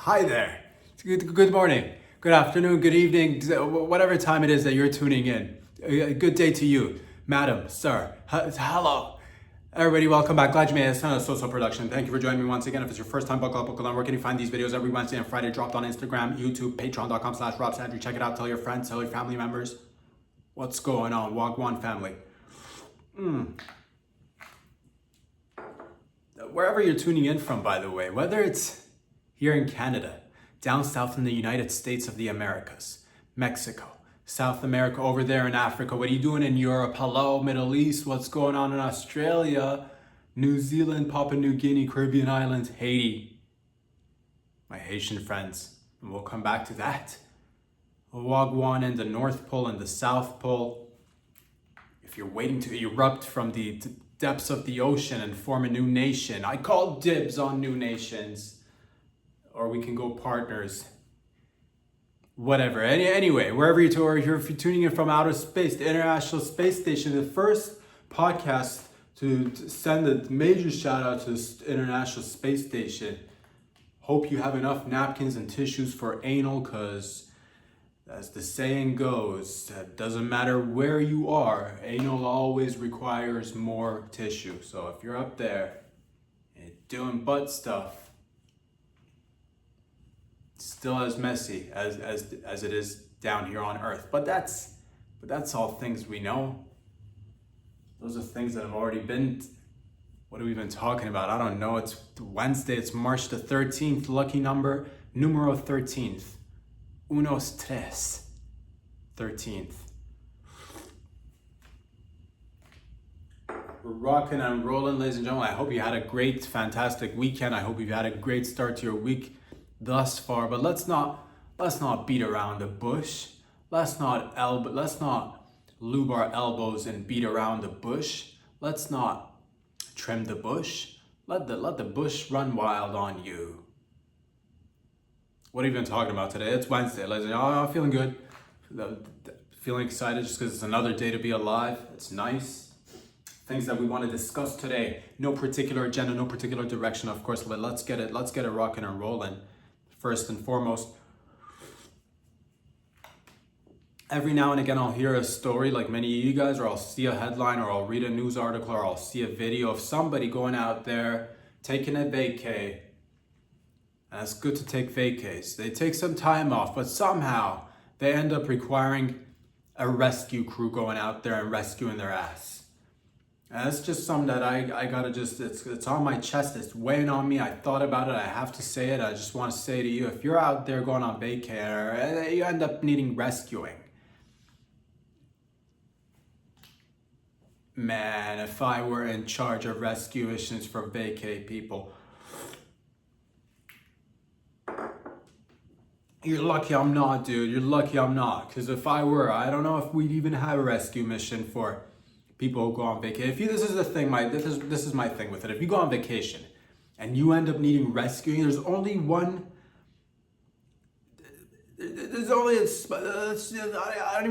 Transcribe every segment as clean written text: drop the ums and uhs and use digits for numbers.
Hi there. Good morning, good afternoon, good evening, whatever time it is that you're tuning in. A good day to you, madam, sir. Hello. Everybody, welcome back. Glad you made it. It's not a social production. Thank you for joining me once again. If it's your first time, buckle up, buckle on. Where can you find these videos? Every Wednesday and Friday, dropped on Instagram, YouTube, patreon.com/RobSandry. Check it out. Tell your friends, tell your family members. What's going on, Wagwan family? Wherever you're tuning in from, by the way, whether it's here in Canada, down south in the United States of the Americas, Mexico, South America, over there in Africa, what are you doing in Europe? Hello, Middle East, what's going on in Australia, New Zealand, Papua New Guinea, Caribbean Islands, Haiti, my Haitian friends, and we'll come back to that. Wagwan in the North Pole and the South Pole. If you're waiting to erupt from the depths of the ocean and form a new nation, I call dibs on new nations. Or we can go partners. Whatever. Anyway, wherever you're if you're tuning in from outer space, the International Space Station, the first podcast to send a major shout out to the International Space Station. Hope you have enough napkins and tissues for anal, because as the saying goes, it doesn't matter where you are, anal always requires more tissue. So if you're up there and doing butt stuff, still as messy as it is down here on Earth. But that's all things we know. Those are things that have already been. What have we been talking about? I don't know. It's Wednesday. It's March the 13th. Lucky number, numero 13th. Unos tres. 13th. We're rocking and rolling, ladies and gentlemen. I hope you had a great, fantastic weekend. I hope you've had a great start to your week thus far, but let's not beat around the bush. Let's not lube our elbows and beat around the bush. Let's not trim the bush. Let the bush run wild on you. What have you been talking about today? It's Wednesday, ladies and gentlemen. I'm feeling good. Feeling excited just because it's another day to be alive. It's nice. Things that we want to discuss today. No particular agenda, no particular direction, of course, but let's get it rocking and rolling. First and foremost, every now and again I'll hear a story like many of you guys, or I'll see a headline, or I'll read a news article, or I'll see a video of somebody going out there taking a vacay. And it's good to take vacays. They take some time off, but somehow they end up requiring a rescue crew going out there and rescuing their ass. And it's just something that I gotta it's on my chest, it's weighing on me. I thought about it, I have to say it. I just want to say to you, if you're out there going on vacay, you end up needing rescuing. Man, if I were in charge of rescue missions for vacay people, you're lucky I'm not, dude. You're lucky I'm not. Because if I were, I don't know if we'd even have a rescue mission for people who go on vacation. This is the thing, this is my thing with it. If you go on vacation and you end up needing rescuing, I don't even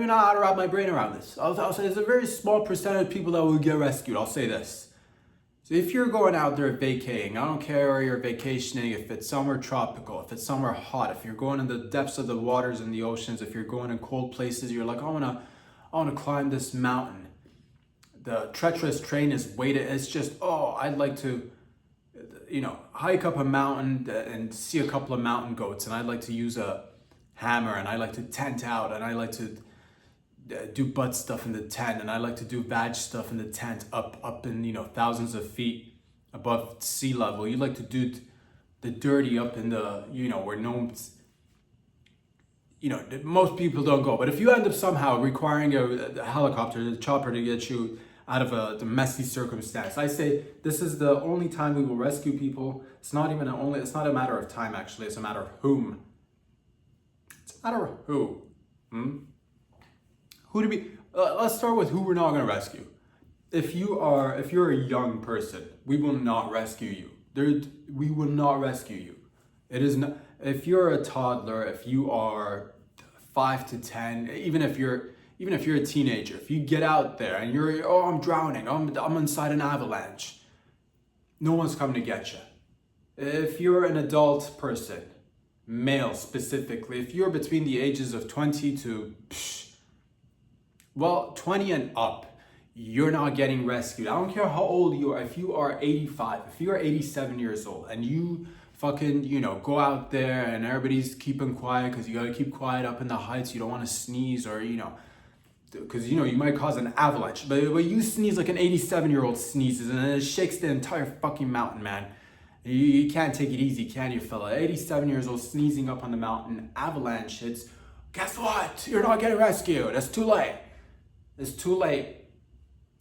know how to wrap my brain around this. I'll say there's a very small percentage of people that will get rescued. I'll say this. So if you're going out there vacating, I don't care where you're vacationing, if it's somewhere tropical, if it's somewhere hot, if you're going in the depths of the waters and the oceans, if you're going in cold places, you're like, I wanna climb this mountain. The treacherous terrain is weighted. It's just, I'd like to, hike up a mountain and see a couple of mountain goats. And I'd like to use a hammer, and I like to tent out, and I like to do butt stuff in the tent, and I like to do vag stuff in the tent up in, thousands of feet above sea level. You like to do the dirty up in the, where most people don't go. But if you end up somehow requiring a helicopter, the chopper to get you out of the messy circumstance, I say this is the only time we will rescue people. It's not a matter of time, actually. It's a matter of whom. It's a matter of who. Who to be? Let's start with who we're not going to rescue. If you're a young person, we will not rescue you. We will not rescue you. It is not. If you're a toddler, if you are 5 to 10, even if you're a teenager, if you get out there and you're, I'm drowning, I'm inside an avalanche, no one's coming to get you. If you're an adult person, male specifically, if you're between the ages of 20 to, 20 and up, you're not getting rescued. I don't care how old you are. If you are 85, if you are 87 years old and you fucking, go out there and everybody's keeping quiet because you got to keep quiet up in the heights. You don't want to sneeze or, because, you might cause an avalanche. But you sneeze like an 87-year-old sneezes and it shakes the entire fucking mountain, man. You can't take it easy, can you, fella? 87 years old sneezing up on the mountain, avalanche hits. Guess what? You're not getting rescued. It's too late. It's too late.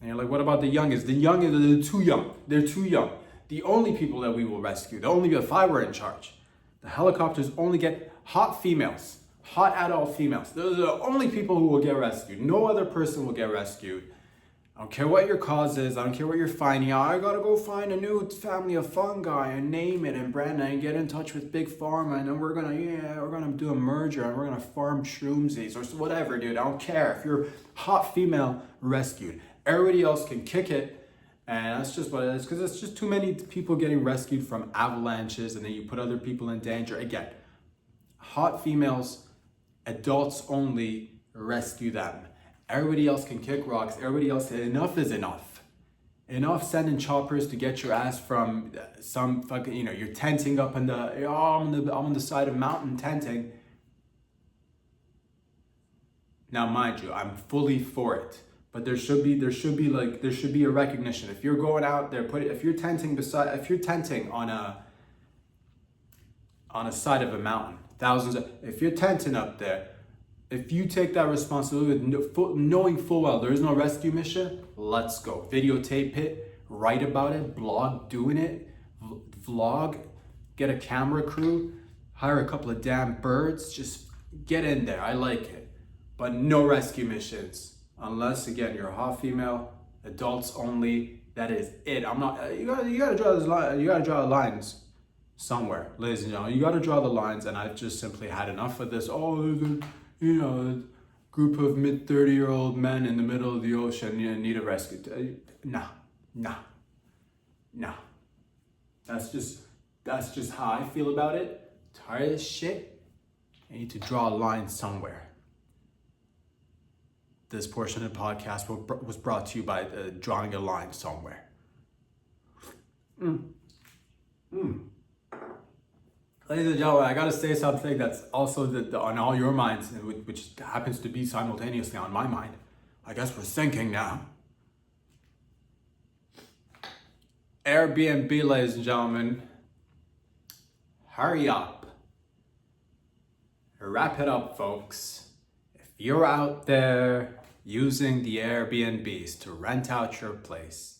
And you're like, what about the youngest? The youngest, they're too young. They're too young. The only people that we will rescue, if I were in charge, the helicopters only get hot females, hot adult females. Those are the only people who will get rescued. No other person will get rescued. I don't care what your cause is. I don't care what you're finding out. I gotta go find a new family of fungi and name it and brand it and get in touch with Big Pharma and then we're gonna do a merger and we're gonna farm shroomsies or whatever, dude. I don't care. If you're hot female, rescued. Everybody else can kick it, and that's just what it is, because it's just too many people getting rescued from avalanches and then you put other people in danger. Again, hot females, adults only, rescue them. Everybody else can kick rocks. Everybody else, enough is enough. Enough sending choppers to get your ass from some fucking, you're tenting up on I'm on the side of a mountain tenting. Now, mind you, I'm fully for it. But there should be a recognition. If you're going out there, if you're tenting on a side of a mountain, if you're tenting up there, if you take that responsibility knowing full well there is no rescue mission, let's go. Videotape it, write about it, blog doing it, vlog, get a camera crew, hire a couple of damn birds, just get in there. I like it. But no rescue missions. Unless, again, you're a hot female, adults only, that is it. I'm not, you gotta draw this line, you gotta draw the lines somewhere, ladies and gentlemen. You gotta draw the lines, and I've just simply had enough of this. Oh, there's a group of mid-30-year-old men in the middle of the ocean need a rescue. Nah. That's just how I feel about it. Tired of this shit. I need to draw a line somewhere. This portion of the podcast was brought to you by drawing a line somewhere. Ladies and gentlemen, I gotta say something that's also on all your minds, which happens to be simultaneously on my mind. I guess we're syncing now. Airbnb, ladies and gentlemen, hurry up. Wrap it up, folks. If you're out there using the Airbnbs to rent out your place,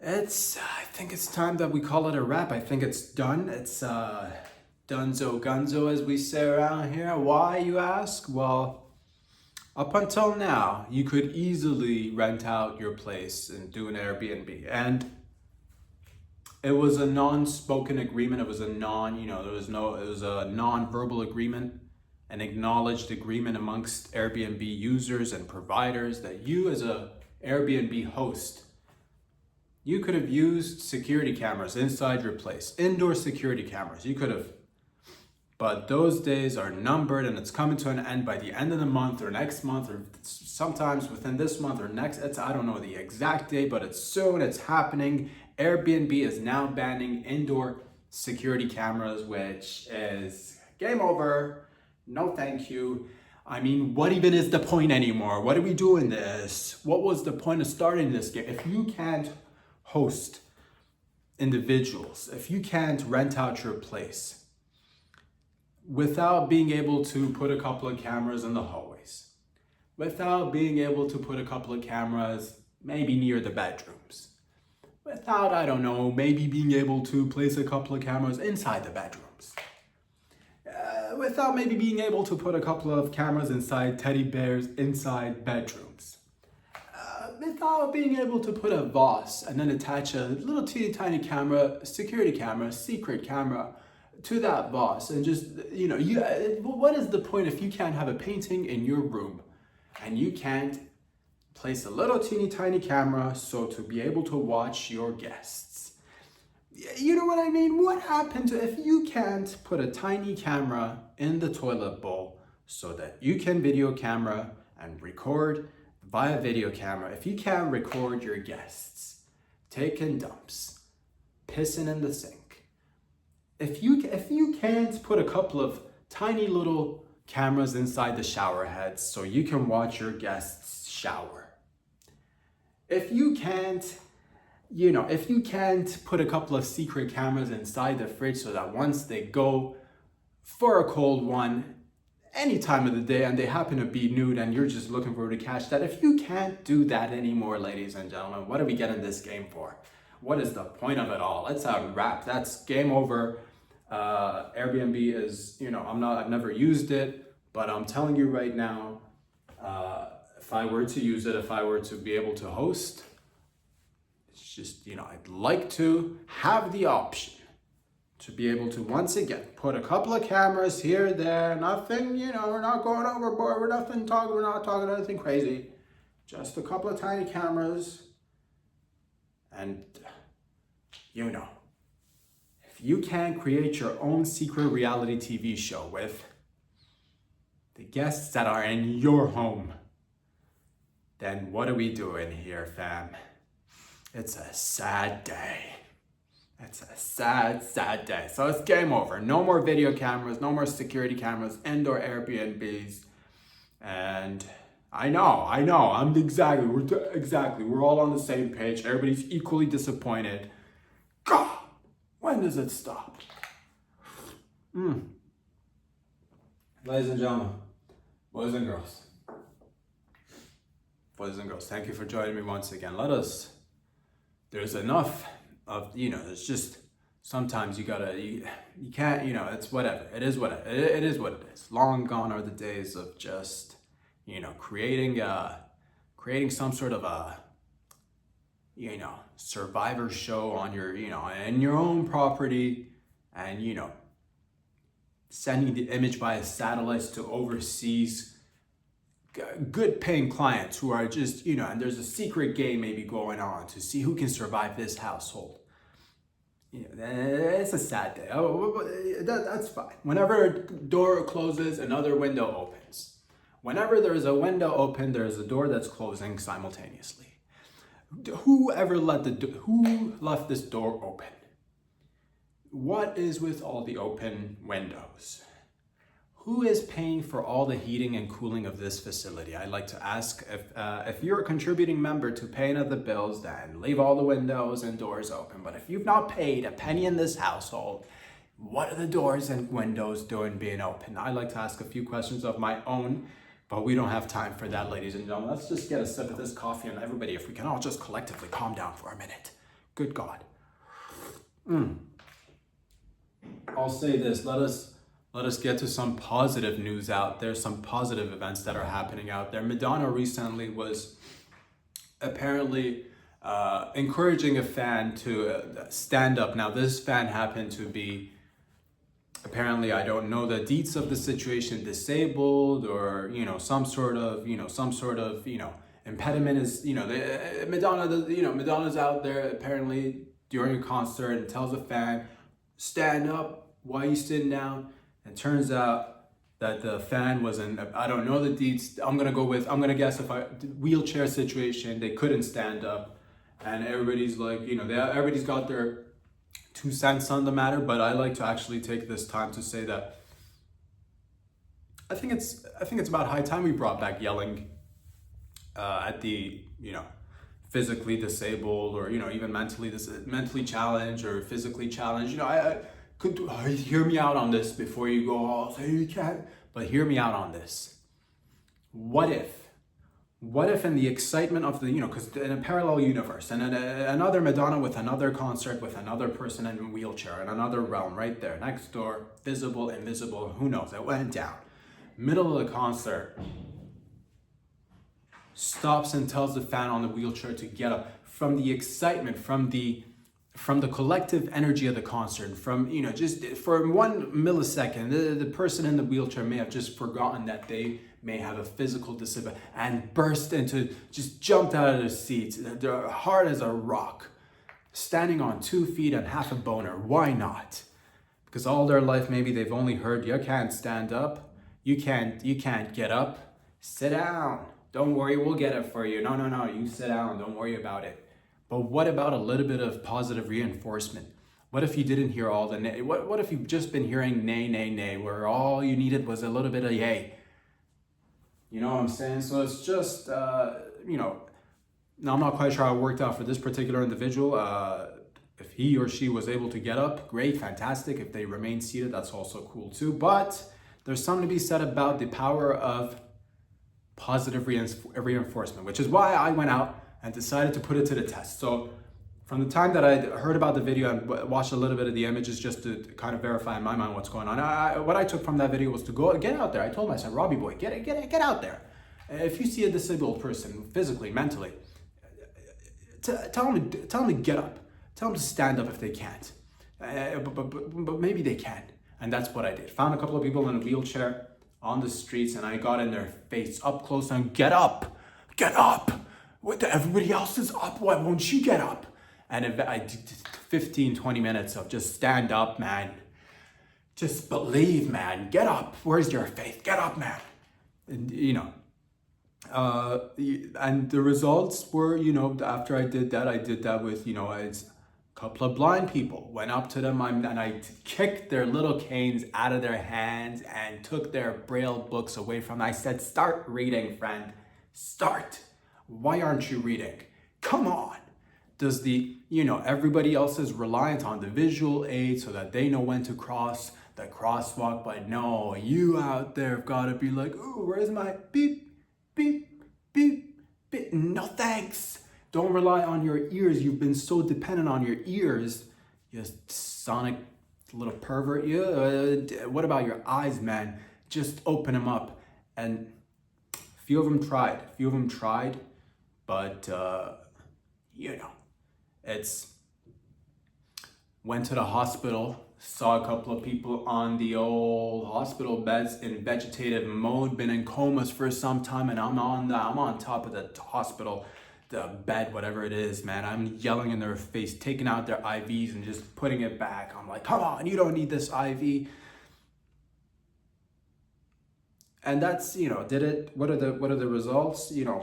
I think it's time that we call it a wrap. I think it's done. It's dunzo gunzo, as we say around here. Why, you ask? Well, up until now, you could easily rent out your place and do an Airbnb. And it was a non-spoken agreement. It was a it was a non-verbal agreement, an acknowledged agreement amongst Airbnb users and providers that you, as a Airbnb host, you could have used security cameras inside your place, indoor security cameras. You could have, but those days are numbered and it's coming to an end by the end of the month or next month or sometimes within this month or next. I don't know the exact date, but it's soon, it's happening. Airbnb is now banning indoor security cameras, which is game over. No, thank you. I mean, what even is the point anymore? What are we doing this? What was the point of starting this game? If you can't host individuals, if you can't rent out your place without being able to put a couple of cameras in the hallways, without being able to put a couple of cameras maybe near the bedrooms, without, I don't know, maybe being able to place a couple of cameras inside the bedrooms, without maybe being able to put a couple of cameras inside teddy bears inside bedrooms, without being able to put a VOS and then attach a little teeny tiny camera, security camera, secret camera to that VOS, and just, what is the point if you can't have a painting in your room and you can't place a little teeny tiny camera so to be able to watch your guests? You know what I mean? What happens if you can't put a tiny camera in the toilet bowl so that you can video camera and record via video camera? If you can't record your guests taking dumps, pissing in the sink, if you can't put a couple of tiny little cameras inside the shower heads so you can watch your guests shower, if you can't put a couple of secret cameras inside the fridge so that once they go for a cold one any time of the day and they happen to be nude and you're just looking for to catch that, if you can't do that anymore, ladies and gentlemen, what are we getting this game for? What is the point of it all? Let's have a wrap. That's game over. Airbnb is, I've never used it, but I'm telling you right now, if I were to use it, if I were to be able to host, it's just, I'd like to have the option to be able to, once again, put a couple of cameras here, there, nothing, we're not going overboard, we're not talking anything crazy. Just a couple of tiny cameras. And, if you can't create your own secret reality TV show with the guests that are in your home, then what are we doing here, fam? It's a sad day. It's a sad, sad day. So it's game over. No more video cameras, no more security cameras, indoor Airbnbs. And I know, we're all on the same page. Everybody's equally disappointed. God, when does it stop? Ladies and gentlemen, boys and girls, thank you for joining me once again. There's enough of, it's just, sometimes you can't, it's whatever. It is what it is. Long gone are the days of just, creating some sort of a, survivor show on your, in your own property and, sending the image via satellites to overseas good paying clients who are just, and there's a secret game maybe going on to see who can survive this household. It's a sad day. That's fine. Whenever a door closes, another window opens. Whenever there is a window open, there is a door that's closing simultaneously. Who left this door open? What is with all the open windows? Who is paying for all the heating and cooling of this facility? I'd like to ask if you're a contributing member to paying of the bills, then leave all the windows and doors open. But if you've not paid a penny in this household, what are the doors and windows doing being open? I'd like to ask a few questions of my own, but we don't have time for that, ladies and gentlemen. Let's just get a sip of this coffee, and everybody, if we can all just collectively calm down for a minute. Good God. I'll say this, let us get to some positive news out there, some positive events that are happening out there. Madonna recently was apparently encouraging a fan to stand up. Now, this fan happened to be, apparently, I don't know the deets of the situation, disabled or, some sort of impediment is, Madonna's out there apparently during a concert and tells a fan, stand up, why are you sitting down? And turns out that the fan was in, I don't know the deets, I'm gonna guess wheelchair situation, they couldn't stand up. And everybody's like, everybody's got their 2 cents on the matter, but I like to actually take this time to say that I think it's about high time we brought back yelling at the, physically disabled or, even mentally challenged or physically challenged. Hear me out on this before you go all say you can't, but hear me out on this. What if in the excitement of the, because in a parallel universe and another Madonna with another concert with another person in a wheelchair in another realm right there next door, visible, invisible, who knows, it went down. Middle of the concert, stops and tells the fan on the wheelchair to get up from the excitement, from the collective energy of the concert, from, just for 1 millisecond, the person in the wheelchair may have just forgotten that they may have a physical disability and jumped out of their seats. They're hard as a rock, standing on 2 feet and half a boner. Why not? Because all their life, maybe they've only heard, you can't stand up, you can't get up, sit down. Don't worry, we'll get it for you. No, you sit down, don't worry about it. But what about a little bit of positive reinforcement? What if you didn't hear all the nay? What if you've just been hearing nay, nay, nay, where all you needed was a little bit of yay? You know what I'm saying? So it's just, now I'm not quite sure how it worked out for this particular individual. If he or she was able to get up, great, fantastic. If they remain seated, that's also cool too. But there's something to be said about the power of positive reinforcement, which is why I went out and decided to put it to the test. So from the time that I heard about the video and watched a little bit of the images just to kind of verify in my mind what's going on, what I took from that video was to go get out there. I told myself, Robbie boy, get out there. If you see a disabled person, physically, mentally, tell them to get up. Tell them to stand up if they can't. But maybe they can. And that's what I did. Found a couple of people in a wheelchair on the streets, and I got in their face up close and get up. Everybody else is up. Why won't you get up? And I did 15, 20 minutes of just stand up, man. Just believe, man. Get up. Where's your faith? Get up, man. And, and the results were, after I did that with, it's a couple of blind people. Went up to them and I kicked their little canes out of their hands and took their braille books away from them. I said, start reading, friend. Start. Why aren't you reading? Come on. Does everybody else is reliant on the visual aid so that they know when to cross the crosswalk, but no, you out there have got to be like, ooh, where's my beep, beep, beep, beep? No thanks. Don't rely on your ears. You've been so dependent on your ears. You sonic little pervert. What about your eyes, man? Just open them up. And a few of them tried, but went to the hospital, saw a couple of people on the old hospital beds in vegetative mode, been in comas for some time, and I'm on top of the hospital, the bed, whatever it is, man. I'm yelling in their face, taking out their IVs and just putting it back. I'm like, come on, you don't need this IV. And that's, did it. What are the results? I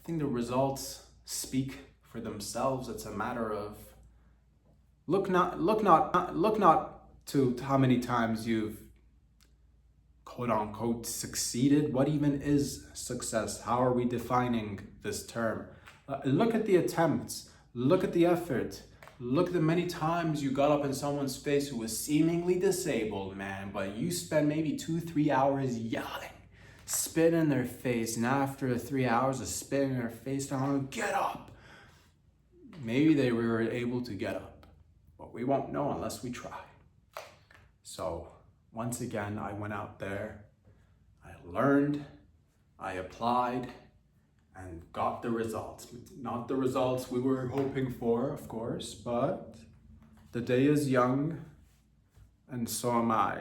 think the results speak for themselves. It's a matter of look not to how many times you've quote unquote succeeded. What even is success? How are we defining this term? Look at the attempts, look at the effort, look at the many times you got up in someone's face who was seemingly disabled, man, but you spend maybe 2-3 hours yelling, spit in their face, and after 3 hours of spitting in their face, they're like, get up. Maybe they were able to get up, but we won't know unless we try. So once again, I went out there, I learned, I applied, and got the results. Not the results we were hoping for, of course, but the day is young, and so am I.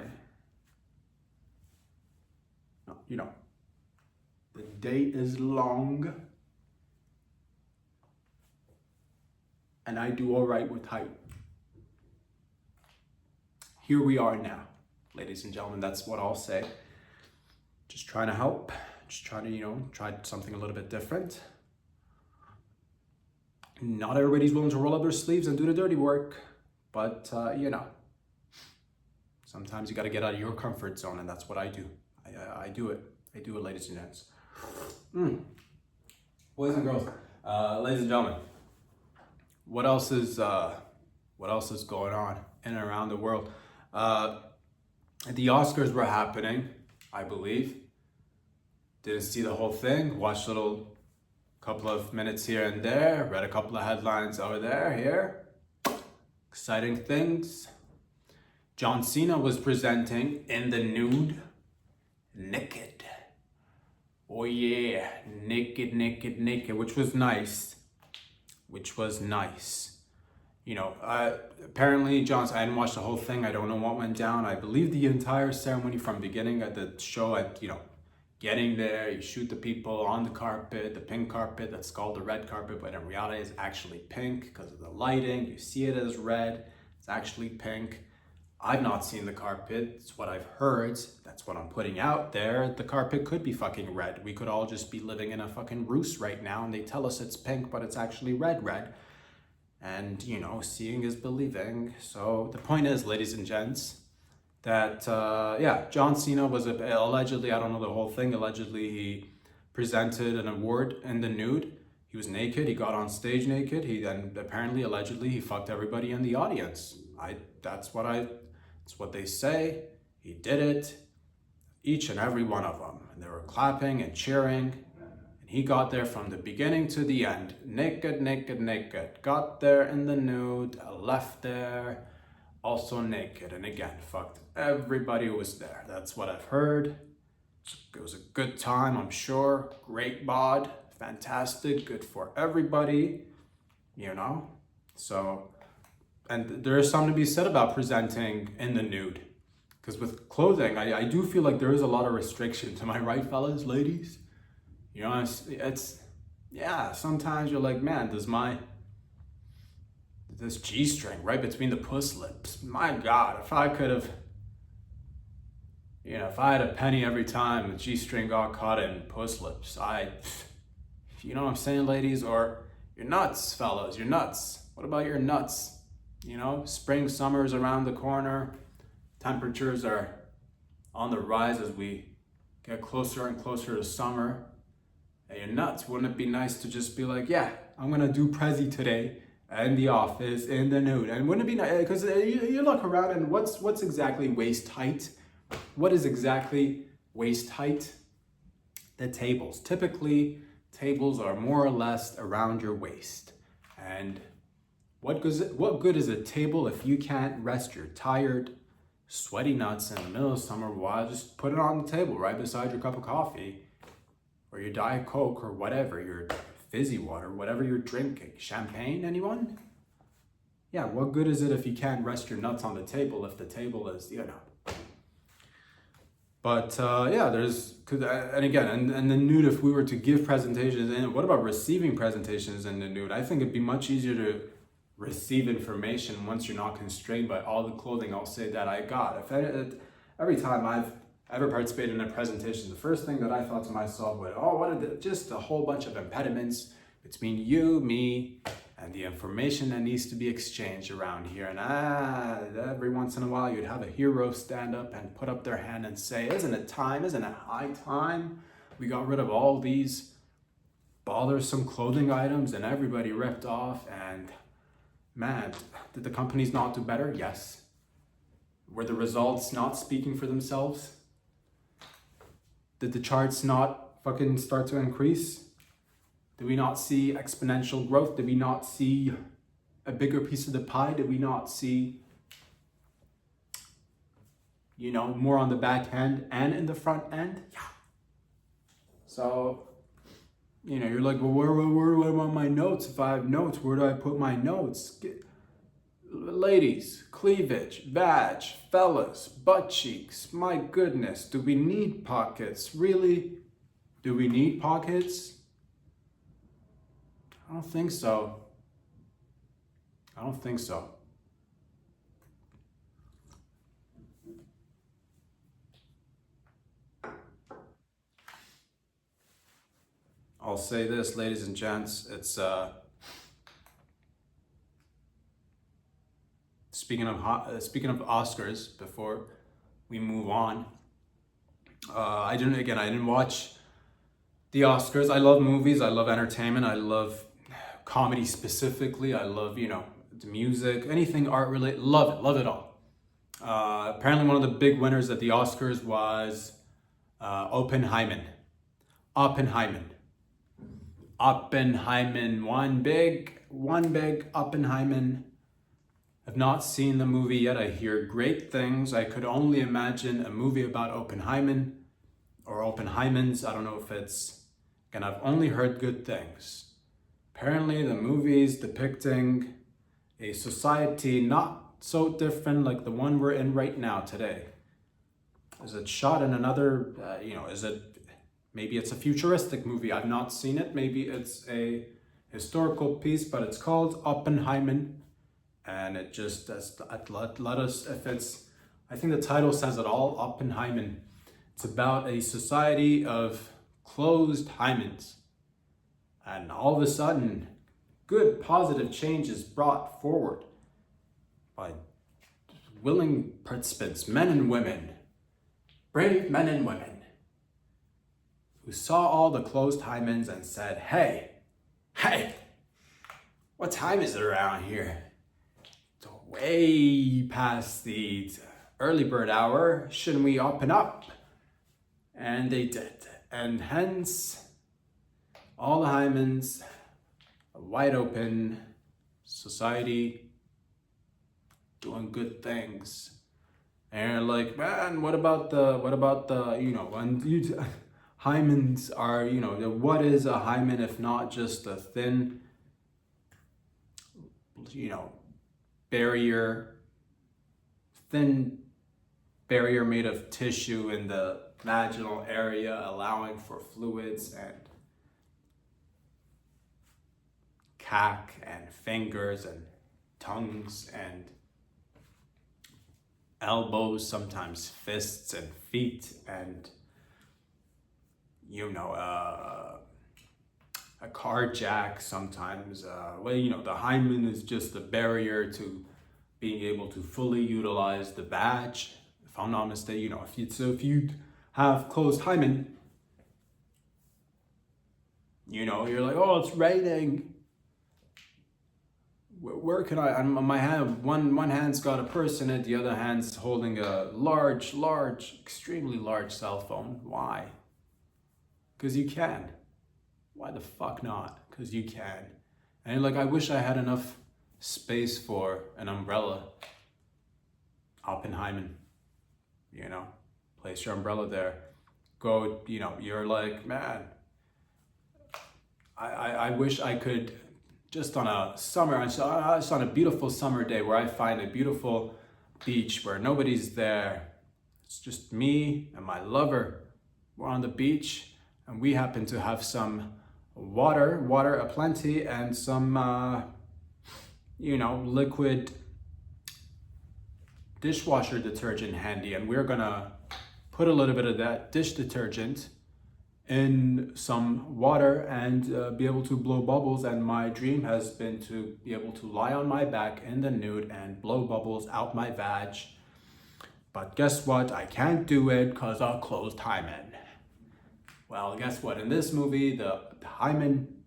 The day is long, and I do all right with height. Here we are now, ladies and gentlemen. That's what I'll say. Just trying to help. Just trying to, try something a little bit different. Not everybody's willing to roll up their sleeves and do the dirty work, but sometimes you got to get out of your comfort zone, and that's what I do. I do it. I do it, ladies and gents. Boys and girls, ladies and gentlemen, what else is going on in and around the world? The Oscars were happening, I believe. Didn't see the whole thing. Watched a couple of minutes here and there. Read a couple of headlines over there, here. Exciting things. John Cena was presenting in the nude, naked. Oh yeah, naked, which was nice. Apparently I didn't watch the whole thing. I don't know what went down. I believe the entire ceremony from beginning at the show, getting there, you shoot the people on the carpet, the pink carpet that's called the red carpet, but in reality it's actually pink because of the lighting. You see it as red, it's actually pink. I've not seen the carpet, it's what I've heard, that's what I'm putting out there. The carpet could be fucking red. We could all just be living in a fucking roost right now and they tell us it's pink, but it's actually red. And, you know, seeing is believing. So the point is, ladies and gents, that, John Cena was allegedly, I don't know the whole thing, allegedly he presented an award in the nude. He was naked, he got on stage naked, he then apparently, allegedly, he fucked everybody in the audience. That's what they say. He did it, each and every one of them. And they were clapping and cheering. And he got there from the beginning to the end, naked. Got there in the nude, left there, also naked. And again, fucked everybody who was there. That's what I've heard. It was a good time, I'm sure. Great bod, fantastic, good for everybody, you know? So, and there is something to be said about presenting in the nude. Because with clothing, I do feel like there is a lot of restriction. Am I right, fellas, ladies? You know, sometimes you're like, man, this G-string right between the puss lips, my God, if I had a penny every time the G-string got caught in puss lips, you know what I'm saying, ladies? Or you're nuts, fellas, you're nuts. What about your nuts? You know, spring, summer's around the corner. Temperatures are on the rise as we get closer and closer to summer. And you're nuts. Wouldn't it be nice to just be like, yeah, I'm gonna do Prezi today in the office, in the nude? And wouldn't it be nice? Because you look around and what's exactly waist height? What is exactly waist height? The tables. Typically, tables are more or less around your waist. And what good is a table if you can't rest your tired, sweaty nuts in the middle of summer? Why just put it on the table right beside your cup of coffee or your Diet Coke or whatever, your fizzy water, whatever you're drinking. Champagne, anyone? Yeah, what good is it if you can't rest your nuts on the table if the table is, you know. But and the nude, if we were to give presentations, and what about receiving presentations in the nude? I think it'd be much easier to receive information once you're not constrained by all the clothing, I'll say, that I got. Every time I've ever participated in a presentation, the first thing that I thought to myself was, just a whole bunch of impediments between you, me, and the information that needs to be exchanged around here. And every once in a while you'd have a hero stand up and put up their hand and say, isn't it high time we got rid of all these bothersome clothing items and everybody ripped off? And man, did the companies not do better? Yes. Were the results not speaking for themselves? Did the charts not fucking start to increase? Did we not see exponential growth? Did we not see a bigger piece of the pie? Did we not see, more on the back end and in the front end? Yeah. So, you're like, well, where do I want my notes? If I have notes, where do I put my notes? Ladies, cleavage, vag, fellas, butt cheeks. My goodness, do we need pockets? Really? Do we need pockets? I don't think so. I'll say this, ladies and gents, it's speaking of Oscars, before we move on, I didn't watch the Oscars. I love movies, I love entertainment, I love comedy specifically, I love, the music, anything art related, love it all. Apparently one of the big winners at the Oscars was Oppenheimer. One big Oppenheimer. I've not seen the movie yet. I hear great things. I could only imagine a movie about Oppenheimer or Oppenheimers. I don't know if I've only heard good things. Apparently the movie's depicting a society not so different like the one we're in right now today. Is it shot in another, is it Maybe it's a futuristic movie. I've not seen it. Maybe it's a historical piece, but it's called Oppenheimer. And it just, let us, if it's, I think the title says it all, Oppenheimer. It's about a society of closed hymens. And all of a sudden, good positive change is brought forward by willing participants, men and women, brave men and women, who saw all the closed hymens and said, hey, what time is it around here? It's way past the early bird hour. Shouldn't we open up? And they did. And hence, all the hymens, a wide open society, doing good things. And you're like, man, what about the, when you, hymens are, what is a hymen if not just a thin, thin barrier made of tissue in the vaginal area, allowing for fluids and cack and fingers and tongues and elbows, sometimes fists and feet, and a car jack sometimes. The hymen is just a barrier to being able to fully utilize the vag. If I'm not mistaken, if you have closed hymen, you're like, oh, it's raining. Where can I? My hand, one hand's got a purse in it, the other hand's holding a large, extremely large cell phone. Why? Because you can. Why the fuck not? Because you can. And you're like, I wish I had enough space for an umbrella. Oppenheimer, place your umbrella there. Go, you're like, man, I wish I could, just on a beautiful summer day where I find a beautiful beach where nobody's there. It's just me and my lover. We're on the beach and we happen to have some water aplenty, and some, liquid dishwasher detergent handy. And we're gonna put a little bit of that dish detergent in some water and be able to blow bubbles. And my dream has been to be able to lie on my back in the nude and blow bubbles out my vag. But guess what? I can't do it because of closed hymen. Well, guess what? In this movie, the hymen,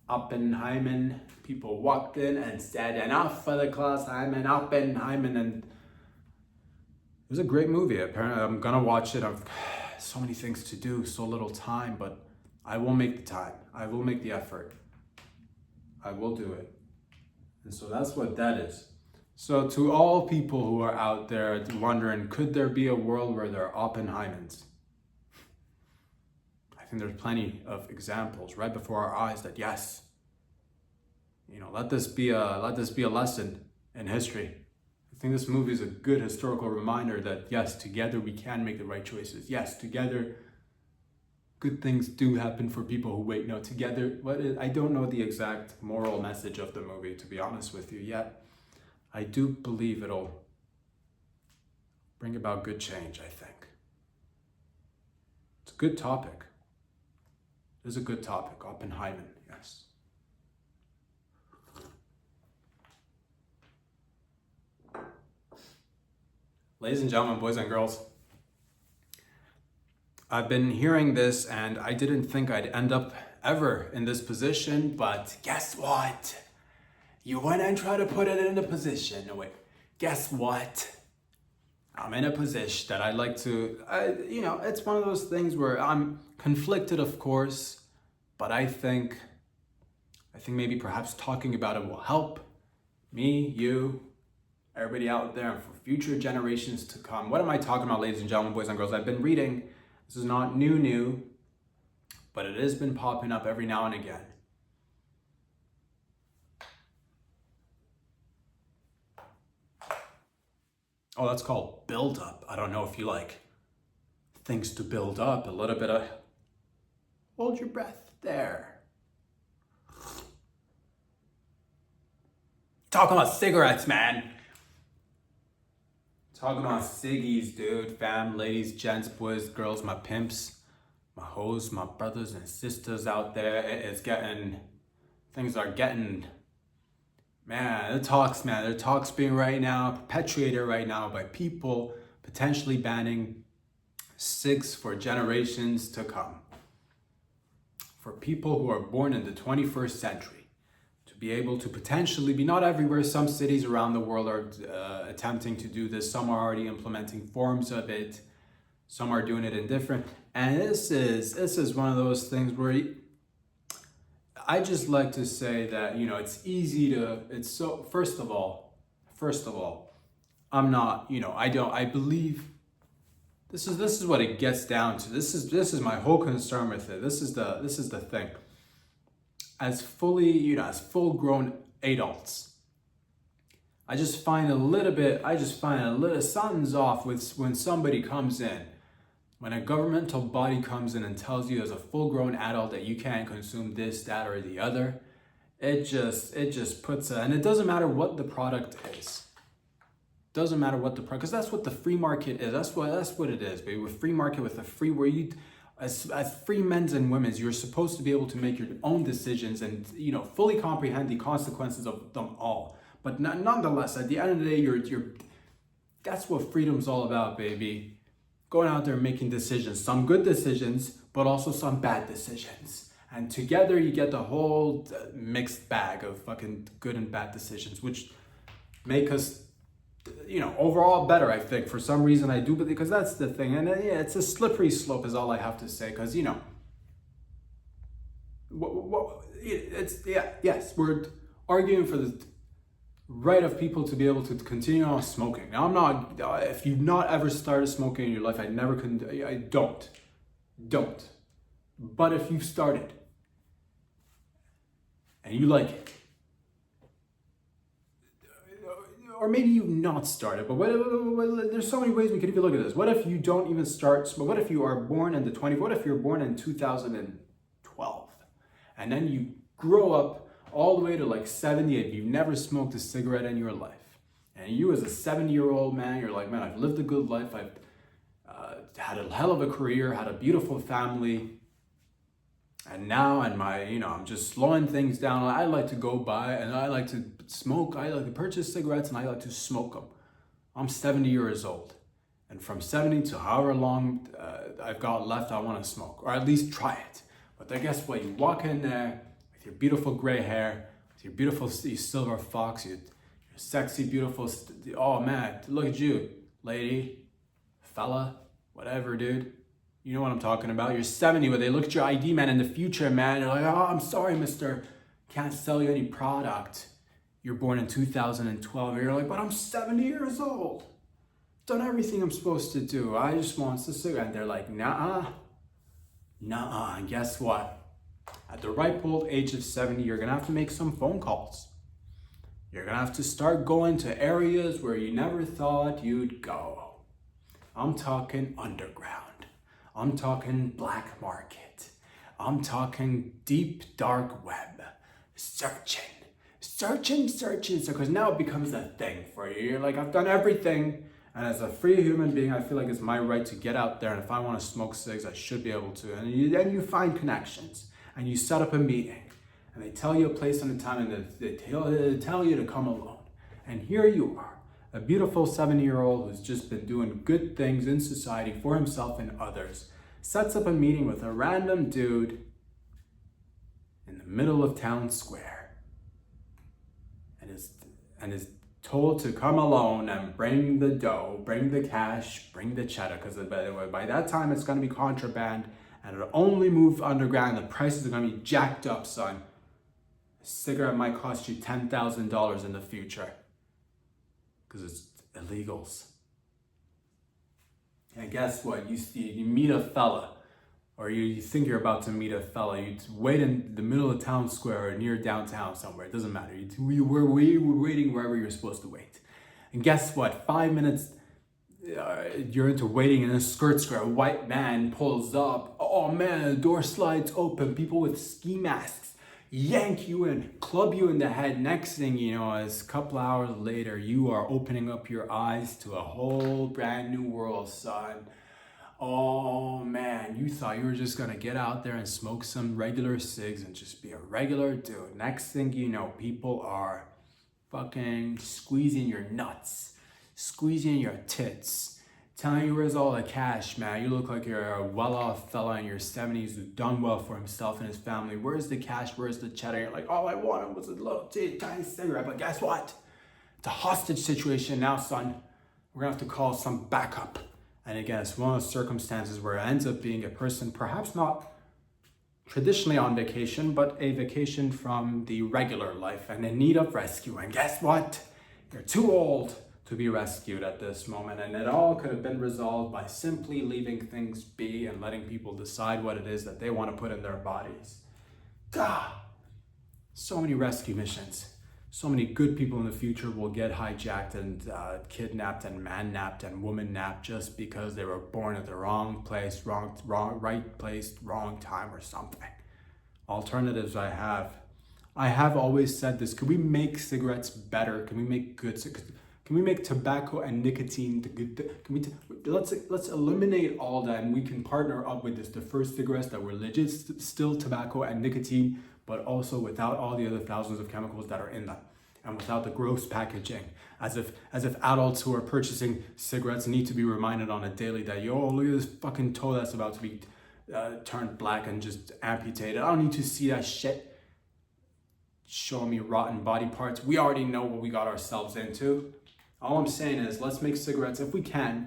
Oppenheimer, people walked in and said, enough for the closed hymen, Oppenheimer. And it was a great movie. Apparently, I'm gonna watch it. I've so many things to do, so little time, but I will make the time. I will make the effort. I will do it. And so that's what that is. So to all people who are out there wondering, could there be a world where there are Oppenheimers? I think there's plenty of examples right before our eyes that yes, let this be a lesson in history. I think this movie is a good historical reminder that yes, together we can make the right choices. Yes, together good things do happen for people who wait. No, together, I don't know the exact moral message of the movie, to be honest with you, yet I do believe it'll bring about good change, I think. It's a good topic. It is a good topic, Oppenheimer, yes. Ladies and gentlemen, boys and girls, I've been hearing this and I didn't think I'd end up ever in this position, but guess what? You went and tried to put it in a position. No, wait, guess what? I'm in a position that I'd like to, it's one of those things where I'm conflicted, of course, but I think maybe perhaps talking about it will help me, you, everybody out there, and for future generations to come. What am I talking about, ladies and gentlemen, boys and girls? I've been reading, this is not new, but it has been popping up every now and again. Oh, that's called build-up. I don't know if you things to build up, a little bit of, hold your breath there. Talking about cigarettes, man. Talking about ciggies, dude. Fam, ladies, gents, boys, girls, my pimps, my hoes, my brothers and sisters out there. Things are getting, man, the talks being right now, perpetuated right now by people potentially banning cigs for generations to come. For people who are born in the 21st century. Be able to potentially be, not everywhere, some cities around the world are attempting to do this, some are already implementing forms of it, some are doing it in different, and this is one of those things where I just like to say that, you know, first of all, I'm not, you know, I believe this is what it gets down to. This is my whole concern with it. This is the thing. As full-grown adults, I just find something's off with when somebody comes in, when a governmental body comes in and tells you as a full-grown adult that you can't consume this, that, or the other. It just puts and it doesn't matter what the product is. Doesn't matter what the product, because that's what the free market is. That's what it is, baby. With free market, with a free where you. As free men and women, you're supposed to be able to make your own decisions and, you know, fully comprehend the consequences of them all. But nonetheless, at the end of the day, that's what freedom's all about, baby. Going out there and making decisions, some good decisions, but also some bad decisions. And together you get the whole mixed bag of fucking good and bad decisions, which make us, you know, overall better, I think. For some reason I do, but because that's the thing. And yeah, it's a slippery slope is all I have to say. Because, you know, yes, we're arguing for the right of people to be able to continue on smoking. Now, I'm not, if you've not ever started smoking in your life, don't. But if you've started and you like it, or maybe you've not started, but there's so many ways we could even look at this. What if you don't even start? What if you are born in what if you're born in 2012, and then you grow up all the way to like 78, you've never smoked a cigarette in your life, and you as a 70-year-old man, you're like, man, I've lived a good life, I've had a hell of a career, had a beautiful family, and now I'm just slowing things down. I like to go by and I like to smoke. I like to purchase cigarettes and I like to smoke them. I'm 70 years old. And from 70 to however long I've got left, I want to smoke. Or at least try it. But then guess what? You walk in there with your beautiful gray hair, with your beautiful silver fox, your sexy, beautiful, oh man, look at you, lady, fella, whatever, dude. You know what I'm talking about. You're 70, but they look at your ID, man, in the future, man. They're like, oh, I'm sorry, mister. Can't sell you any product. You're born in 2012. And you're like, but I'm 70 years old. Done everything I'm supposed to do. I just want the cigarette. And they're like, nah. And guess what? At the ripe old age of 70, you're going to have to make some phone calls. You're going to have to start going to areas where you never thought you'd go. I'm talking underground. I'm talking black market. I'm talking deep dark web. Searching. Because now it becomes a thing for you. You're like, I've done everything. And as a free human being, I feel like it's my right to get out there. And if I want to smoke cigs, I should be able to. And you find connections. And you set up a meeting. And they tell you a place and a time. And they tell you to come alone. And here you are. A beautiful 70-year-old who's just been doing good things in society for himself and others, sets up a meeting with a random dude in the middle of town square and is told to come alone and bring the dough, bring the cash, bring the cheddar, because by that time it's going to be contraband and it'll only move underground. The prices are going to be jacked up, son. A cigarette might cost you $10,000 in the future. Because it's illegals. And guess what? You meet a fella, or you think you're about to meet a fella. You wait in the middle of town square or near downtown somewhere. It doesn't matter. We're waiting wherever you're supposed to wait. And guess what? 5 minutes you're into waiting in a skirt. A white man pulls up. Oh man, the door slides open. People with ski masks yank you in, club you in the head. Next thing you know, is a couple hours later, you are opening up your eyes to a whole brand new world, son. Oh man, you thought you were just gonna get out there and smoke some regular cigs and just be a regular dude. Next thing you know, people are fucking squeezing your nuts, squeezing your tits, telling you where's all the cash, man. You look like you're a well-off fella in your 70s who's done well for himself and his family. Where's the cash? Where's the cheddar? You're like, all I wanted was a little tiny cigarette. But guess what? It's a hostage situation now, son. We're gonna have to call some backup. And again, it's one of those circumstances where it ends up being a person perhaps not traditionally on vacation, but a vacation from the regular life and in need of rescue. And guess what? You're too old to be rescued at this moment. And it all could have been resolved by simply leaving things be and letting people decide what it is that they want to put in their bodies. God, so many rescue missions. So many good people in the future will get hijacked and kidnapped and man-napped and woman-napped just because they were born at the wrong place, right place, wrong time or something. Alternatives I have always said this. Could we make cigarettes better? Can we make can we make tobacco and nicotine let's eliminate all that, and we can partner up with the first cigarettes that were legit still tobacco and nicotine, but also without all the other thousands of chemicals that are in them, and without the gross packaging, as if adults who are purchasing cigarettes need to be reminded on a daily that, yo, look at this fucking toe that's about to be turned black and just amputated. I don't need to see that shit showing me rotten body parts. We already know what we got ourselves into. All I'm saying is, let's make cigarettes, if we can,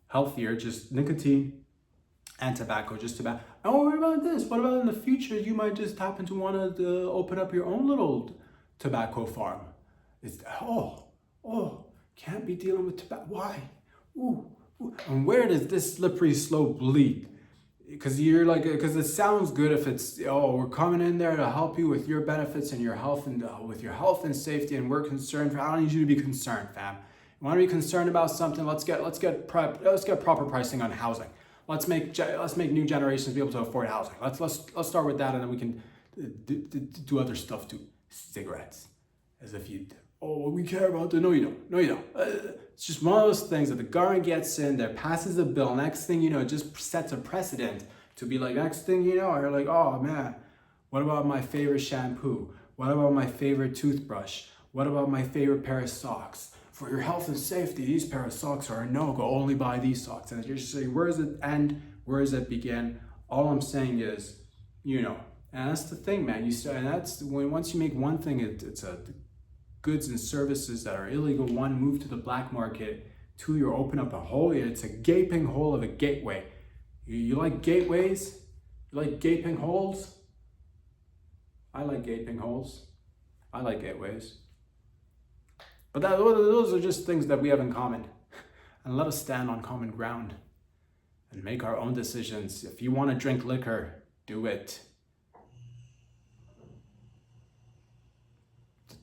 healthier, just nicotine and tobacco, just tobacco. And what about this? What about in the future, you might just happen to want to open up your own little tobacco farm. Can't be dealing with tobacco. Why? Ooh. And where does this slippery slope lead? Because it sounds good if it's, we're coming in there to help you with your benefits and your health and with your health and safety, and we're concerned. I don't need you to be concerned, fam. You want to be concerned about something? Let's get proper pricing on housing. Let's make new generations be able to afford housing. Let's start with that, and then we can do other stuff too. Cigarettes, as if we care about the. No, you don't. It's just one of those things that the government gets in there, passes a bill. Next thing you know, it just sets a precedent to be like, next thing you know, you're like, oh man, what about my favorite shampoo? What about my favorite toothbrush? What about my favorite pair of socks? For your health and safety, these pair of socks are a no-go. Only buy these socks. And you're just saying, where does it end? Where does it begin? All I'm saying is, and that's the thing, man. And that's once you make one thing, it's a goods and services that are illegal. One, move to the black market. Two, you open up a hole. It's a gaping hole of a gateway. You like gateways? You like gaping holes? I like gaping holes. I like gateways. But those are just things that we have in common. And let us stand on common ground and make our own decisions. If you want to drink liquor, do it.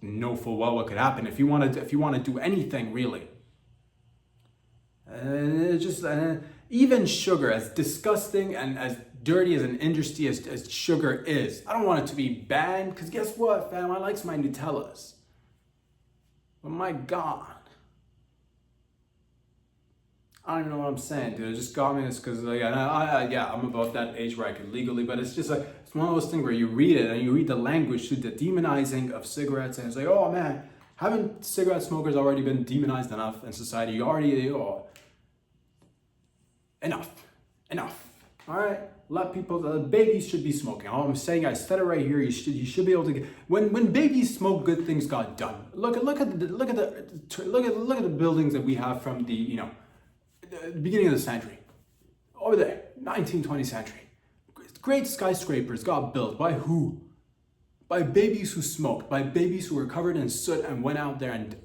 Know full well what could happen if you want to do anything, really. Even sugar, as disgusting and as dirty as an industry as sugar is, I don't want it to be banned, because guess what, fam? I likes my Nutellas. But my God, I don't even know what I'm saying, dude. It just got me this because, I'm about that age where I could legally, but it's just like, it's one of those things where you read it and you read the language to the demonizing of cigarettes, and it's like, oh man, haven't cigarette smokers already been demonized enough in society? You already, enough. All right, let people. Babies should be smoking. All I'm saying, I said it right here. You should be able to get, when babies smoke, good things got done. Look at the buildings that we have from the beginning of the century, over there, 19th, 20th century. Great skyscrapers got built by who? By babies who smoked, by babies who were covered in soot and went out there and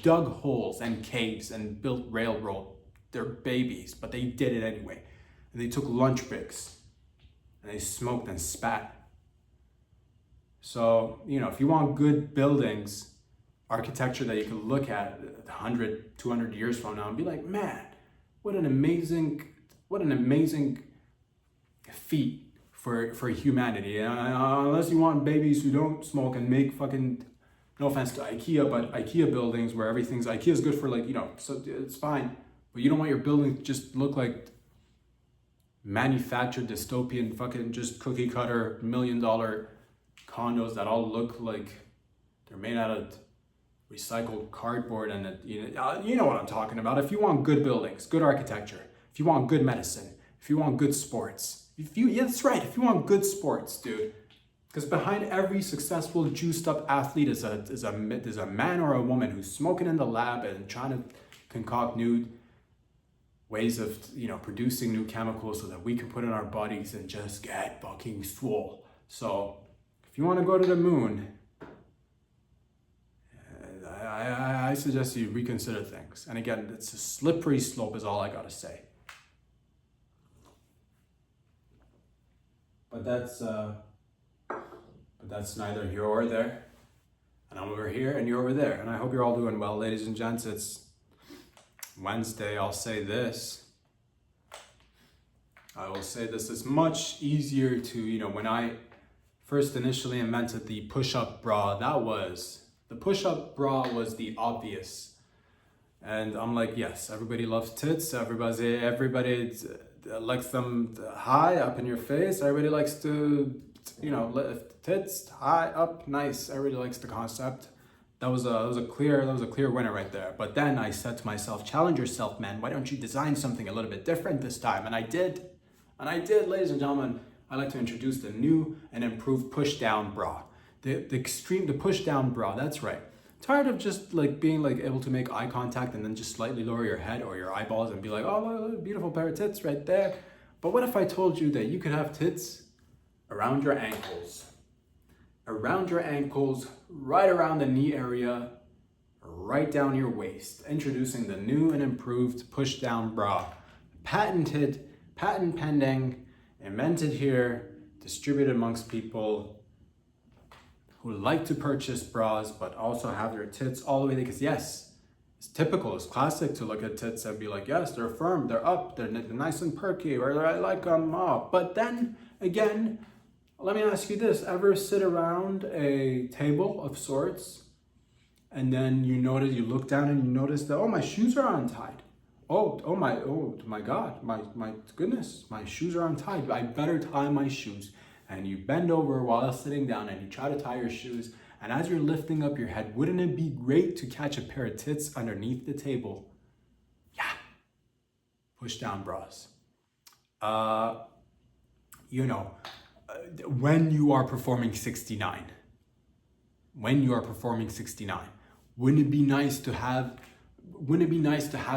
dug holes and caves and built railroad. They're babies, but they did it anyway. And they took lunch breaks and they smoked and spat. So, if you want good buildings, architecture that you can look at 100, 200 years from now and be like, man, what an amazing feat for humanity. Unless you want babies who don't smoke and make fucking, no offense to IKEA, but IKEA buildings where IKEA is good for, like, you know, so it's fine. But you don't want your building to just look like manufactured dystopian fucking just cookie cutter $1 million condos that all look like they're made out of recycled cardboard. And you know what I'm talking about. If you want good buildings, good architecture, if you want good medicine, if you want good sports, yeah, that's right. If you want good sports, dude, because behind every successful juiced up athlete is a man or a woman who's smoking in the lab and trying to concoct new ways of, you know, producing new chemicals so that we can put in our bodies and just get fucking swole. So if you want to go to the moon, I suggest you reconsider things. And again, it's a slippery slope is all I gotta say. But that's neither here or there. And I'm over here and you're over there. And I hope you're all doing well, ladies and gents. It's Wednesday. I'll say this. I will say this. It's much easier to, you know, when I first initially invented the push-up bra, the push-up bra was the obvious. And I'm like, yes, everybody loves tits. Everybody likes them high up in your face. Everybody likes to, you know, lift tits high up, nice. Everybody likes the concept. That was a clear winner right there. But then I said to myself, challenge yourself, man. Why don't you design something a little bit different this time? And I did, ladies and gentlemen. I'd like to introduce the new and improved push down bra. The push down bra. That's right. Tired of just like being like able to make eye contact and then just slightly lower your head or your eyeballs and be like, oh, look, beautiful pair of tits right there. But what if I told you that you could have tits around your ankles, right around the knee area, right down your waist? Introducing the new and improved push down bra. Patent pending, invented here, distributed amongst people who like to purchase bras but also have their tits all the way there. Because yes, it's typical, it's classic to look at tits and be like, yes, they're firm, they're up, they're nice and perky, or I like them up. But then again, let me ask you this: ever sit around a table of sorts and then you look down and you notice that, oh, my shoes are untied. Oh my God, my goodness, my shoes are untied. I better tie my shoes. And you bend over while sitting down and you try to tie your shoes. And as you're lifting up your head, wouldn't it be great to catch a pair of tits underneath the table? Yeah. Push down bras. When you are performing 69, wouldn't it be nice to have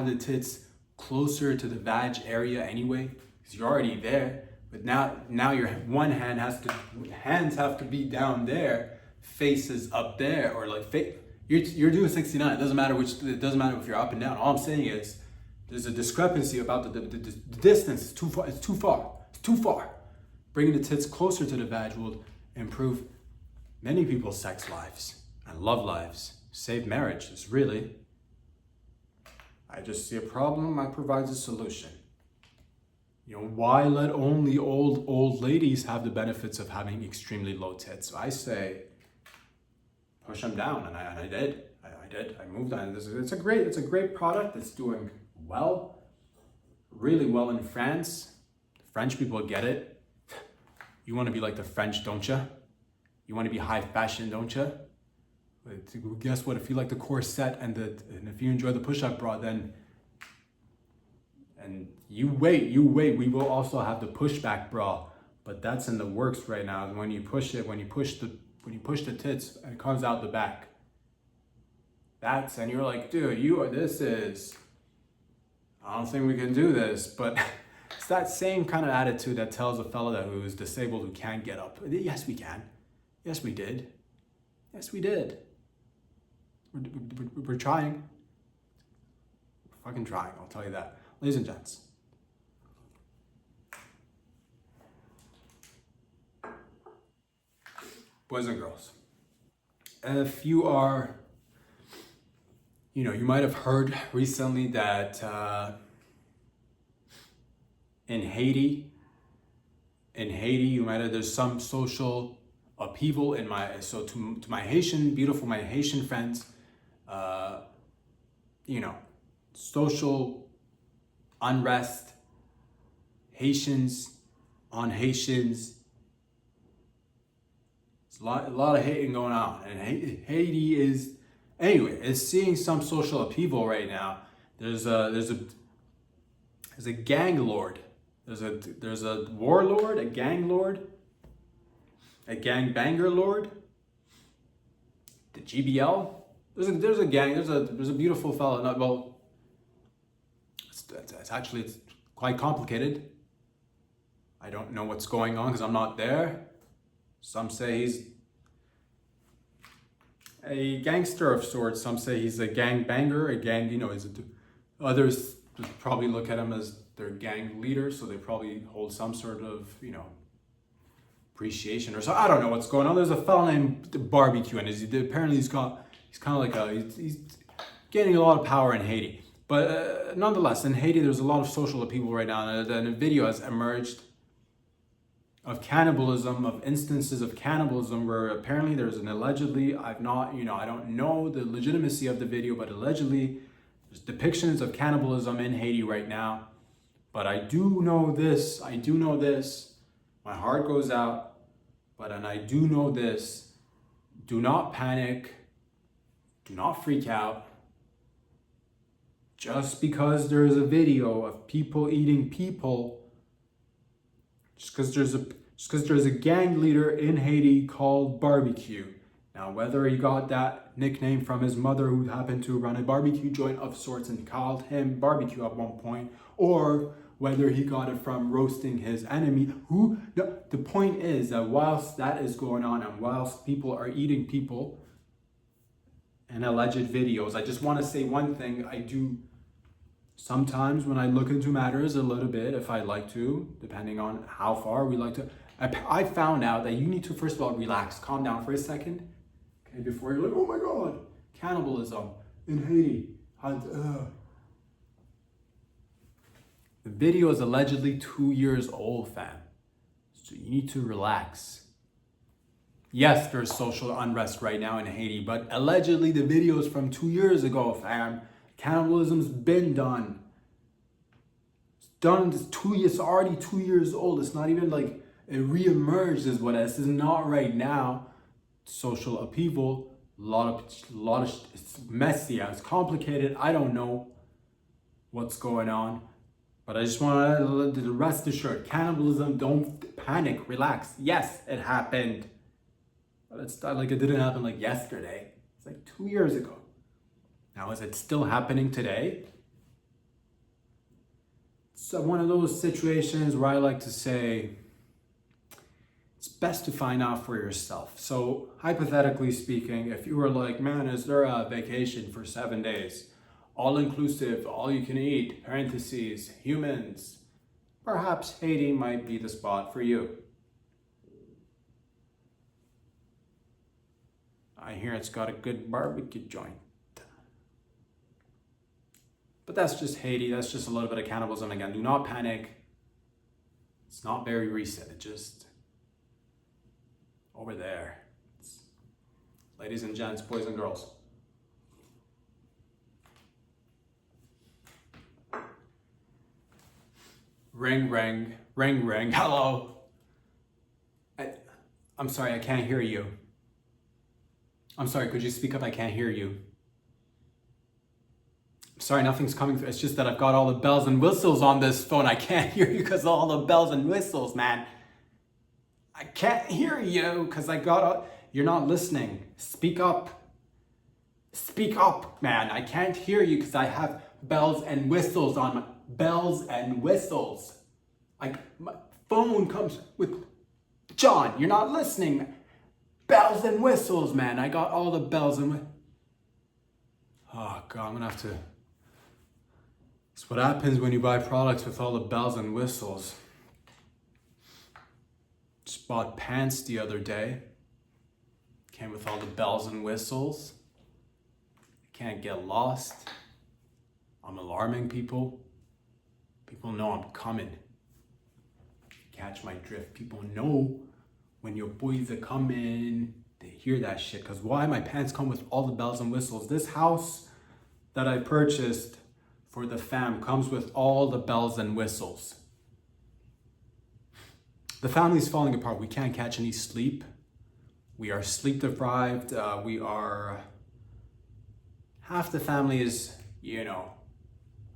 the tits closer to the vag area anyway? Because you're already there. But now your hands have to be down there, faces up there, or like you're doing 69. It doesn't matter if you're up and down. All I'm saying is there's a discrepancy about the distance. It's too far. Bringing the tits closer to the vag will improve many people's sex lives and love lives, save marriages. Really, I just see a problem. I provide a solution. You know, why let only old ladies have the benefits of having extremely low tits? So I say, push them down, and I did. I moved on. It's a great product. It's doing well, really well in France. The French people get it. You want to be like the French, don't you? You want to be high fashion, don't you? But guess what? If you like the corset and if you enjoy the push-up bra, then. And you wait, we will also have the pushback bra, but that's in the works right now. When you push the tits, and it comes out the back. And you're like, dude, I don't think we can do this, but it's that same kind of attitude that tells a fella who's disabled who can't get up. Yes, we can. Yes, we did. We're trying. We're fucking trying, I'll tell you that. Ladies and gents, boys and girls, if you are You might have heard recently that in Haiti, there's some social upheaval in to my my Haitian friends, social unrest, Haitians on Haitians. It's a lot of hating going on, and Haiti is seeing some social upheaval right now. There's a gang lord. There's a warlord, a gang lord, a gang banger lord. The GBL. There's a gang. There's a beautiful fellow. It's quite complicated. I don't know what's going on because I'm not there. Some say he's a gangster of sorts. Some say he's a gang banger, others probably look at him as their gang leader, so they probably hold some sort of, appreciation or so. I don't know what's going on. There's a fellow named Barbecue, and apparently he's kind of like he's gaining a lot of power in Haiti. But nonetheless, in Haiti, there's a lot of social upheaval right now, and a video has emerged of cannibalism, of instances of cannibalism where apparently there's an allegedly, I don't know the legitimacy of the video, but allegedly there's depictions of cannibalism in Haiti right now. But I do know this, my heart goes out, and I do know this, do not panic, do not freak out. Just because there is a video of people eating people, just because there's a gang leader in Haiti called Barbecue. Now, whether he got that nickname from his mother, who happened to run a barbecue joint of sorts and called him Barbecue at one point, or whether he got it from roasting his enemy, the point is that whilst that is going on and whilst people are eating people in alleged videos, I just want to say one thing. I do sometimes, when I look into matters a little bit, if I like to, depending on how far we like to, I found out that you need to, first of all, relax, calm down for a second, okay, before you're like, oh my God, cannibalism in Haiti. The video is allegedly 2 years old, fam. So you need to relax. Yes, there's social unrest right now in Haiti, but allegedly the video is from 2 years ago, fam. Cannibalism's been done. It's done. It's already 2 years old. It's not even like it re-emerged is what this is not right now. Social upheaval, a lot of it's messy, it's complicated. I don't know what's going on, but I just want to rest assured, cannibalism, don't panic, relax. Yes, it happened, but it's not like it didn't happen like yesterday. It's like 2 years ago. Now, is it still happening today? It's one of those situations where I like to say, it's best to find out for yourself. So, hypothetically speaking, if you were like, man, is there a vacation for 7 days? All inclusive, all you can eat, parentheses, humans. Perhaps Haiti might be the spot for you. I hear it's got a good barbecue joint. But that's just Haiti. That's just a little bit of cannibalism. Again, do not panic. It's not very recent. It just over there. Ladies and gents, boys and girls. Ring, ring, ring, ring. Hello. I'm sorry, I can't hear you. I'm sorry, could you speak up? I can't hear you. Sorry, nothing's coming through. It's just that I've got all the bells and whistles on this phone. I can't hear you because of all the bells and whistles, man. I can't hear you because you're not listening. Speak up. Speak up, man. I can't hear you because I have bells and whistles on my... Bells and whistles. My phone comes with... John, you're not listening. Bells and whistles, man. I got all the bells and... Oh, God, I'm going to have to... It's what happens when you buy products with all the bells and whistles. Just bought pants the other day. Came with all the bells and whistles. can't get lost. I'm alarming people. People know I'm coming. Catch my drift. People know when your boys are coming. They hear that shit. Because why? My pants come with all the bells and whistles. This house that I purchased for the fam comes with all the bells and whistles. The family's falling apart. We can't catch any sleep. We are sleep deprived. Half the family is,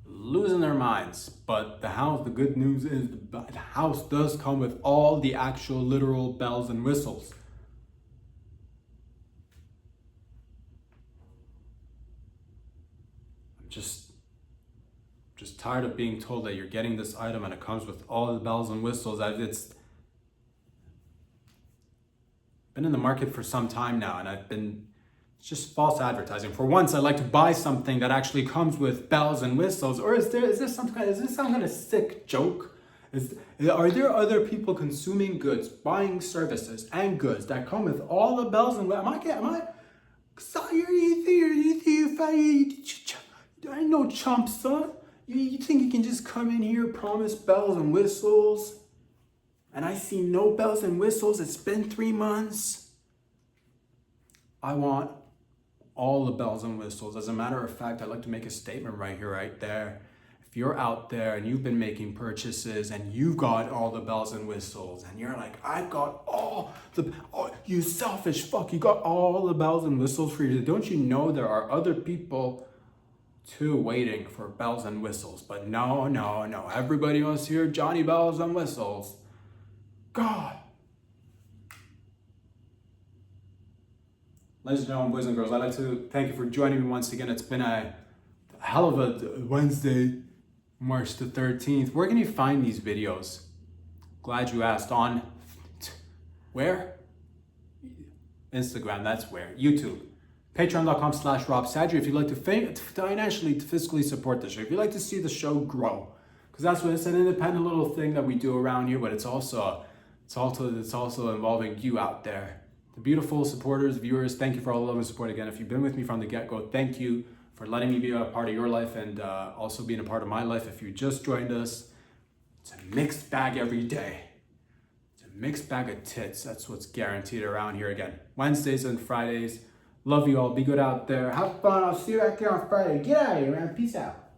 losing their minds. But the good news is the house does come with all the actual literal bells and whistles. I'm just tired of being told that you're getting this item and it comes with all the bells and whistles. It's been in the market for some time now, and it's just false advertising. For once, I'd like to buy something that actually comes with bells and whistles. Or is this some kind of sick joke? Are there other people consuming goods, buying services and goods that come with all the bells and whistles? I ain't no chump, son. You think you can just come in here, promise bells and whistles, and I see no bells and whistles? It's been 3 months. I want all the bells and whistles. As a matter of fact, I'd like to make a statement right here, right there. If you're out there and you've been making purchases and you got all the bells and whistles and you're like, I got you selfish fuck, you got all the bells and whistles for you. Don't you know there are other people too waiting for bells and whistles? But no. Everybody wants to hear Johnny Bells and Whistles. God. Ladies and gentlemen, boys and girls, I'd like to thank you for joining me once again. It's been a hell of a Wednesday, March the 13th. Where can you find these videos? Glad you asked. On where? Instagram, that's where. YouTube. Patreon.com/RobSadri if you'd like to financially, fiscally support the show. If you'd like to see the show grow. Because that's what it's an independent little thing that we do around here, but it's also involving you out there. The beautiful supporters, viewers, thank you for all the love and support again. If you've been with me from the get-go, thank you for letting me be a part of your life and also being a part of my life. If you just joined us, it's a mixed bag every day. It's a mixed bag of tits. That's what's guaranteed around here again. Wednesdays and Fridays. Love you all. Be good out there. Have fun. I'll see you back here on Friday. Get out of here, man. Peace out.